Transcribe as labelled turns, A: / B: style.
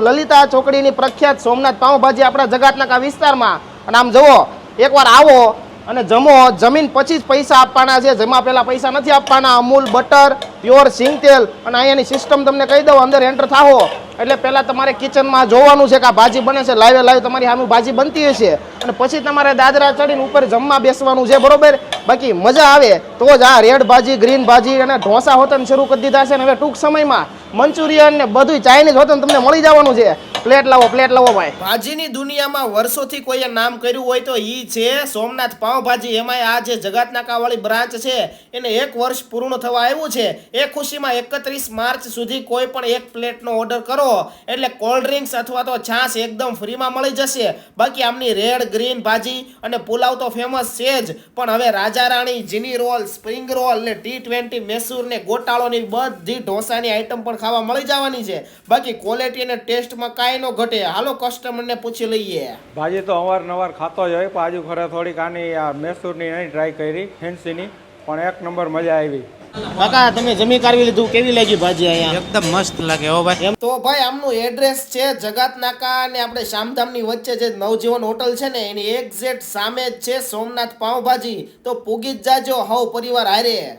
A: લલિતા ચોકડીની પ્રખ્યાત સોમનાથ પાઉંભાજી આપણા જગાતનાકા વિસ્તારમાં. અને આમ જુઓ, એકવાર આવો અને જમો, જમીન પછી જ પૈસા આપવાના છે, જમા પહેલા પૈસા નથી આપવાના. અમૂલ બટર, પ્યોર સિંગ તેલ. અને અહીંયાની સિસ્ટમ તમને કહી દઉં, અંદર એન્ટર થાઓ એટલે પહેલાં તમારે કિચનમાં જોવાનું છે કે આ ભાજી બને છે, લાઈવ તમારી સામે ભાજી બનતી હશે, અને પછી તમારે દાદરા ચડીને ઉપર જમવા બેસવાનું છે, બરોબર. બાકી મજા આવે તો જ આ રેડ ભાજી, ગ્રીન ભાજી અને ઢોસા હોતન શરૂ કરી દીધા છે. અને હવે ટૂંક સમયમાં મંચુરિયન ને બધું ચાઇનીઝ હોતન તમને મળી જવાનું છે. પ્લેટ લાવો ભાઈ. ભાજીની દુનિયામાં વર્ષોથી કોઈએ નામ કર્યું હોય તો ઈ છે સોમનાથ પાઉંભાજી. એમાંય આ જે જગાતનાકા વાળી બ્રાન્ચ છે એને 1 વર્ષ પૂર્ણ થવા આવ્યું છે. એ ખુશીમાં 31 માર્ચ સુધી કોઈ પણ એક પ્લેટનો ઓર્ડર કરો એટલે કોલ્ડ ડ્રિંક્સ અથવા તો છાશ એકદમ ફ્રીમાં મળી જશે. બાકી આમની રેડ, ગ્રીન ભાજી અને પુલાવ તો ફેમસ છે જ, પણ હવે રાજા રાણી, જીની રોલ, સ્પ્રિંગ રોલ ને T20 મેસૂર ને ગોટાળોની બધી ઢોસાની આઈટમ પણ ખાવા મળી જવાની છે. બાકી ક્વોલિટી અને ટેસ્ટમાં કાંઈ નો ઘટે. હાલો કસ્ટમરને પૂછી લઈએ.
B: ભાજી તો અવારનવાર ખાતો જ હોય, પણ આજુ ખરે થોડીક આની આ મેસૂરની નહીં ટ્રાય કરી, ફેન્સીની, પણ 1 નંબર મજા આવી.
A: કાકા તમે જમી કાઢવી લીધું, કેવી લાગી ભાજી અહીંયા?
C: એકદમ મસ્ત લાગે હો ભાઈ.
A: એમ તો ભાઈ આમનું એડ્રેસ છે જગાતનાકા અને આપણે શામધામની વચ્ચે જે નવજીવન હોટલ છે ને એની એક્ઝેક્ટ સામે જ છે સોમનાથ પાઉંભાજી. તો પૂગી જ જાજો હવ પરિવાર હારે.